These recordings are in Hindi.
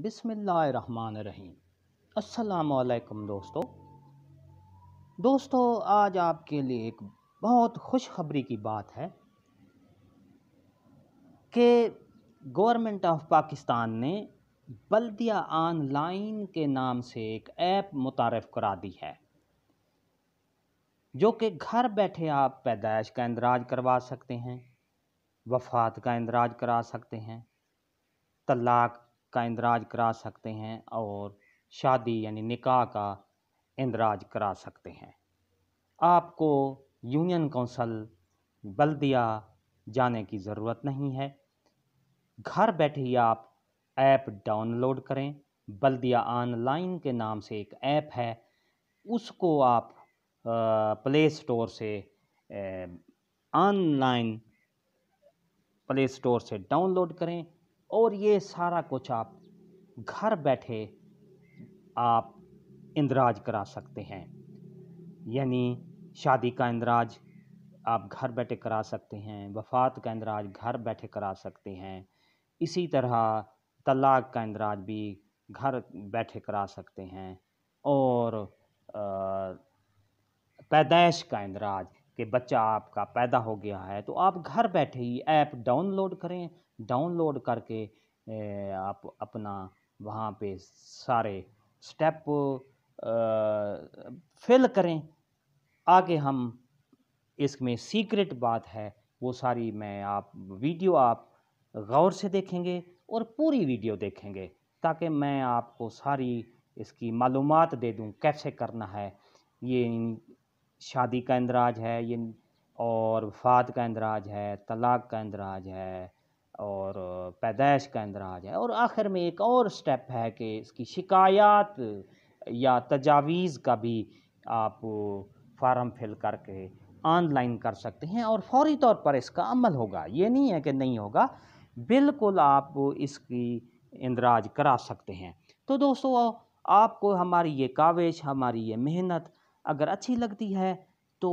बिस्मिल्लाहिर्रहमानिर्रहीम। अस्सलामुअलैकुम दोस्तों, आज आपके लिए एक बहुत खुशखबरी की बात है कि गवर्नमेंट ऑफ पाकिस्तान ने बल्दिया ऑनलाइन के नाम से एक ऐप मुतारफ़ करा दी है, जो कि घर बैठे आप पैदाइश का इंदराज करवा सकते हैं, वफ़ात का इंदराज करा सकते हैं, तलाक का इंदराज करा सकते हैं और शादी यानी निकाह का इंदराज करा सकते हैं। आपको यूनियन कौंसल बल्दिया जाने की ज़रूरत नहीं है। घर बैठे ही आप ऐप डाउनलोड करें। बल्दिया ऑनलाइन के नाम से एक ऐप है, उसको आप प्ले स्टोर से ऑनलाइन प्ले स्टोर से डाउनलोड करें और ये सारा कुछ आप घर बैठे आप इंदराज करा सकते हैं। यानी शादी का इंदराज आप घर बैठे करा सकते हैं, वफ़ात का इंदराज घर बैठे करा सकते हैं, इसी तरह तलाक का इंदराज भी घर बैठे करा सकते हैं और पैदाइश का इंदराज कि बच्चा आपका पैदा हो गया है तो आप घर बैठे ही ऐप डाउनलोड करें। डाउनलोड करके आप अपना वहाँ पे सारे स्टेप फिल करें। आगे हम इसमें सीक्रेट बात है वो सारी मैं आप वीडियो आप गौर से देखेंगे और पूरी वीडियो देखेंगे ताकि मैं आपको सारी इसकी मालूमात दे दूं कैसे करना है। ये शादी का इंदराज है ये, और वफ़ात का इंदराज है, तलाक का इंदराज है और पैदाइश का इंदराज है, और आखिर में एक और स्टेप है कि इसकी शिकायत या तजावीज़ का भी आप फार्म फिल करके ऑनलाइन कर सकते हैं और फौरी तौर पर इसका अमल होगा। ये नहीं है कि नहीं होगा, बिल्कुल आप इसकी इंदराज करा सकते हैं। तो दोस्तों, आपको हमारी ये काविश, हमारी ये मेहनत अगर अच्छी लगती है तो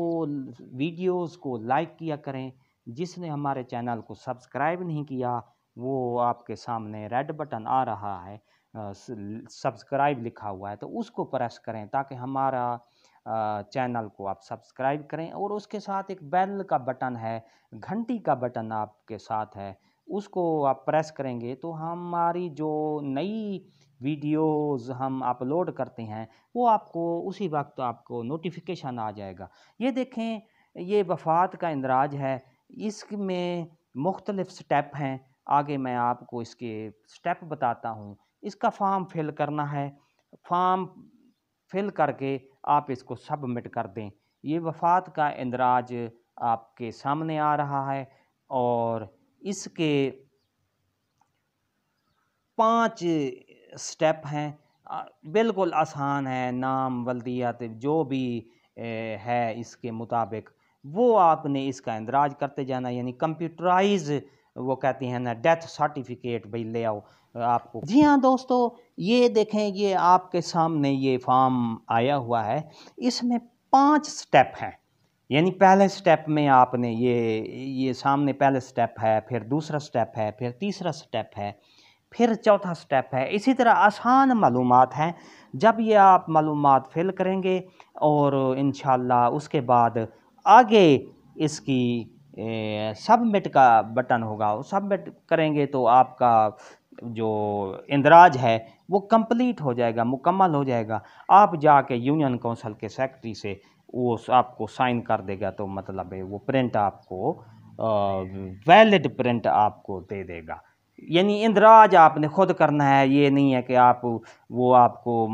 वीडियोस को लाइक किया करें। जिसने हमारे चैनल को सब्सक्राइब नहीं किया वो आपके सामने रेड बटन आ रहा है, सब्सक्राइब लिखा हुआ है, तो उसको प्रेस करें ताकि हमारा चैनल को आप सब्सक्राइब करें। और उसके साथ एक बेल का बटन है, घंटी का बटन आपके साथ है, उसको आप प्रेस करेंगे तो हमारी जो नई वीडियोस हम अपलोड करते हैं वो आपको उसी वक्त आपको नोटिफिकेशन आ जाएगा। ये देखें, ये वफ़ात का इंदराज है, इसमें मुख्तलिफ़ स्टेप हैं। आगे मैं आपको इसके स्टेप बताता हूँ। इसका फॉर्म फिल करना है, फॉर्म फिल करके आप इसको सबमिट कर दें। ये वफ़ात का इंदराज आपके सामने आ रहा है और इसके 5 स्टेप हैं। बिल्कुल आसान है। नाम, वल्दियत जो भी है इसके मुताबिक वो आपने इसका इंदराज करते जाना, यानी कंप्यूटराइज वो कहते हैं ना, डेथ सर्टिफिकेट भाई ले आओ आपको। जी हाँ दोस्तों, ये देखें, ये आपके सामने ये फॉर्म आया हुआ है। इसमें 5 स्टेप हैं। यानी पहले स्टेप में आपने ये सामने पहले स्टेप है, फिर दूसरा स्टेप है, फिर तीसरा स्टेप है, फिर चौथा स्टेप है। इसी तरह आसान मालूमात हैं। जब ये आप मालूमात फिल करेंगे और इंशाल्लाह उसके बाद आगे इसकी सबमिट का बटन होगा, वो सबमिट करेंगे तो आपका जो इंदराज है वो कंप्लीट हो जाएगा, मुकम्मल हो जाएगा। आप जाके यूनियन कौंसिल के सेक्रेटरी से वो आपको साइन कर देगा, तो मतलब है वो प्रिंट आपको वैलिड प्रिंट आपको दे देगा। यानी इंदराज आपने खुद करना है, ये नहीं है कि आप वो आपको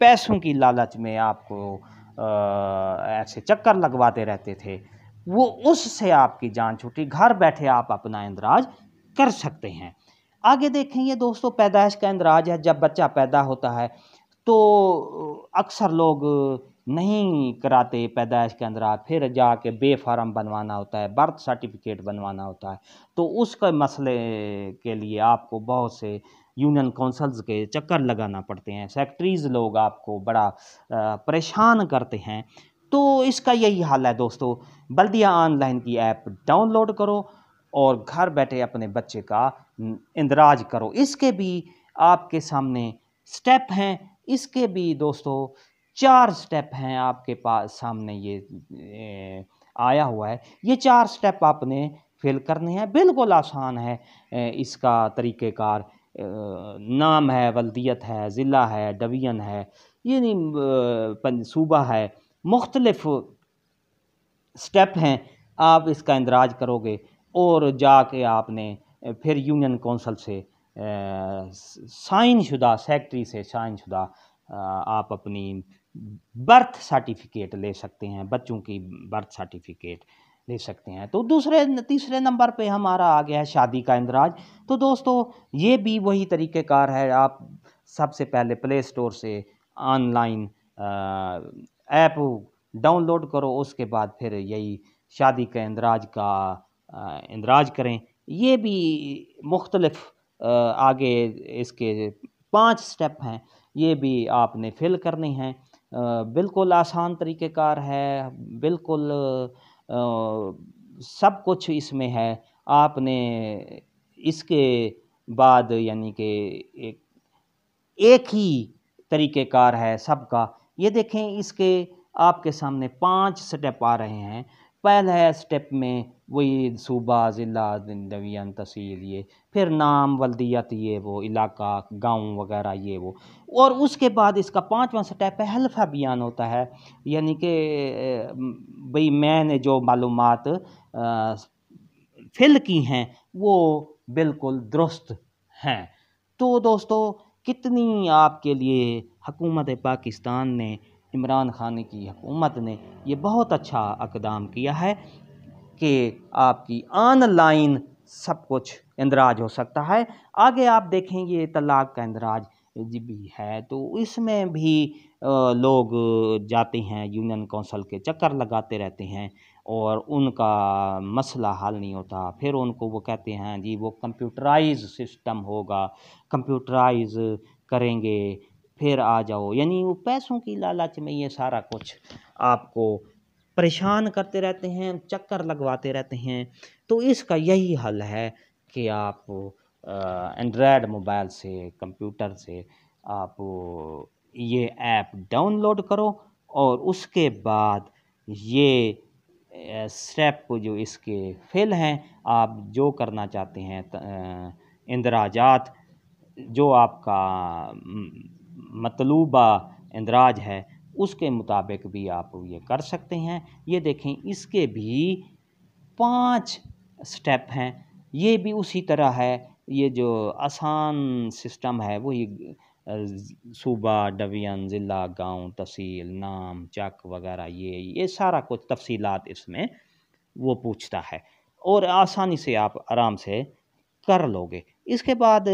पैसों की लालच में आपको ऐसे चक्कर लगवाते रहते थे, वो उससे आपकी जान छूटी। घर बैठे आप अपना इंदराज कर सकते हैं। आगे देखेंगे दोस्तों, पैदाइश का इंदराज है। जब बच्चा पैदा होता है तो अक्सर लोग नहीं कराते पैदाइश के इंदराज, फिर जाके बे फार्म बनवाना होता है, बर्थ सर्टिफिकेट बनवाना होता है। तो उसके मसले के लिए आपको बहुत से यूनियन काउंसिल्स के चक्कर लगाना पड़ते हैं, सेक्रेटरीज़ लोग आपको बड़ा परेशान करते हैं। तो इसका यही हाल है दोस्तों, बल्दिया ऑनलाइन की ऐप डाउनलोड करो और घर बैठे अपने बच्चे का इंदराज करो। इसके भी आपके सामने स्टेप हैं, इसके भी दोस्तों 4 स्टेप हैं आपके पास सामने ये आया हुआ है। ये 4 स्टेप आपने फिल करने हैं, बिल्कुल आसान है इसका तरीक़ेकार। नाम है, वल्दियत है, ज़िला है, डिवीज़न है, यानी सूबा है, मुख्तलिफ़ स्टेप हैं। आप इसका इंदराज करोगे और जाके आपने फिर यूनियन कौंसल से साइन शुदा सेक्रेटरी से साइन शुदा आप अपनी बर्थ सर्टिफिकेट ले सकते हैं, बच्चों की बर्थ सर्टिफिकेट ले सकते हैं। तो तीसरे नंबर पे हमारा आ गया है शादी का इंदराज। तो दोस्तों ये भी वही तरीक़ेकार है। आप सबसे पहले प्ले स्टोर से ऑनलाइन ऐप डाउनलोड करो, उसके बाद फिर यही शादी के इंदराज का इंदराज करें। ये भी मुख्तलिफ आगे इसके 5 स्टेप हैं, ये भी आपने फिल करने हैं। बिल्कुल आसान तरीक़ेकार है, बिल्कुल सब कुछ इसमें है। आपने इसके बाद यानी कि एक ही तरीक़ेकार है सबका। ये देखें, इसके आपके सामने 5 स्टेप आ रहे हैं। पहला है स्टेप में वही सूबा, ज़िला, डिवीज़न, तहसील, ये फिर नाम, वल्दियत, ये वो इलाका, गाँव वगैरह ये वो। और उसके बाद इसका 5वां स्टेप है हल्फ़ा बयान होता है, यानी कि भई मैंने जो मालूमात फिल की हैं वो बिल्कुल दुरुस्त हैं। तो दोस्तों कितनी आपके लिए हुकूमत पाकिस्तान ने, इमरान खान की हुकूमत ने ये बहुत अच्छा इक़दाम किया है कि आपकी ऑनलाइन सब कुछ इंदराज हो सकता है। आगे आप देखें ये तलाक का इंदराज भी है, तो इसमें भी लोग जाते हैं यूनियन कौंसल के चक्कर लगाते रहते हैं और उनका मसला हल नहीं होता। फिर उनको वो कहते हैं जी वो कंप्यूटराइज़ सिस्टम होगा, कंप्यूटराइज़ करेंगे फिर आ जाओ। यानी वो पैसों की लालच में ये सारा कुछ आपको परेशान करते रहते हैं, चक्कर लगवाते रहते हैं। तो इसका यही हल है कि आप एंड्रॉयड मोबाइल से, कंप्यूटर से आप ये ऐप डाउनलोड करो और उसके बाद ये स्टेप जो इसके फिल हैं, आप जो करना चाहते हैं इंदराजात, जो आपका मतलूबा इंदराज है उसके मुताबिक भी आप ये कर सकते हैं। ये देखें, इसके भी 5 स्टेप हैं। ये भी उसी तरह है, ये जो आसान सिस्टम है वही सूबा, डिवीज़न, ज़िला, गाँव, तहसील, नाम, चक वगैरह ये सारा कुछ तफ़सीलात इसमें वो पूछता है और आसानी से आप आराम से कर लोगे। इसके बाद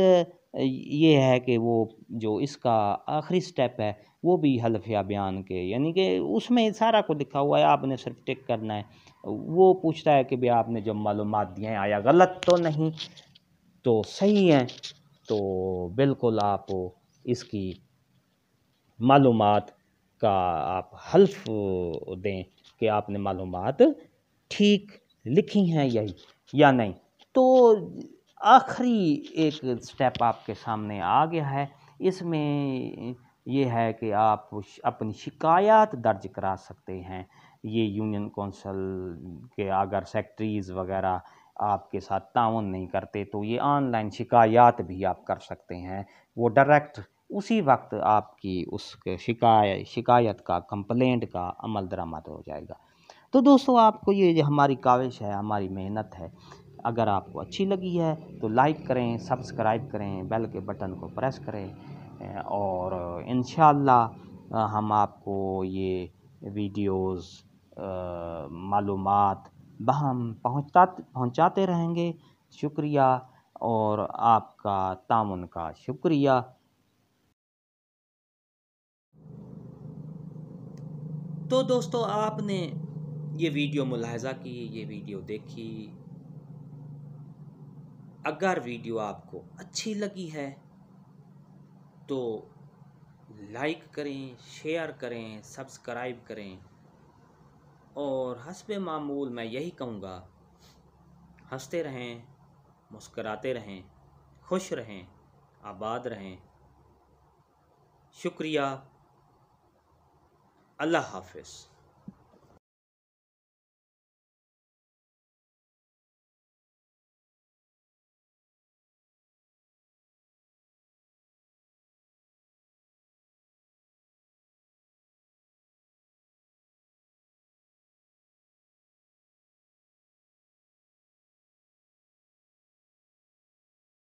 ये है कि वो जो इसका आखिरी स्टेप है वो भी हल्फ़ बयान के, यानी कि उसमें सारा कुछ लिखा हुआ है, आपने सिर्फ टिक करना है। वो पूछता है कि भाई आपने जो मालूमात दिए हैं आया गलत तो नहीं, तो सही हैं, तो बिल्कुल आप इसकी मालूमात का आप हल्फ़ दें कि आपने मालूमात ठीक लिखी हैं यही या नहीं। तो आखिरी एक स्टेप आपके सामने आ गया है। इसमें ये है कि आप अपनी शिकायत दर्ज करा सकते हैं। ये यूनियन कौंसल के अगर सेक्रेटरीज़ वगैरह आपके साथ ताउन नहीं करते तो ये ऑनलाइन शिकायत भी आप कर सकते हैं। वो डायरेक्ट उसी वक्त आपकी उस शिकायत का, कंप्लेंट का अमल दरामद हो जाएगा। तो दोस्तों आपको ये जो हमारी काविश है, हमारी मेहनत है, अगर आपको अच्छी लगी है तो लाइक करें, सब्सक्राइब करें, बेल के बटन को प्रेस करें और इंशाअल्लाह हम आपको ये वीडियोज़ मालूमात बहम पहुँचाते रहेंगे। शुक्रिया और आपका ताउन का शुक्रिया। तो दोस्तों आपने ये वीडियो मुलाहिज़ा की, ये वीडियो देखी। अगर वीडियो आपको अच्छी लगी है तो लाइक करें, शेयर करें, सब्सक्राइब करें और हस्बे मामूल मैं यही कहूँगा, हंसते रहें, मुस्कराते रहें, खुश रहें। आबाद रहें। शुक्रिया। अल्लाह हाफ़िज़।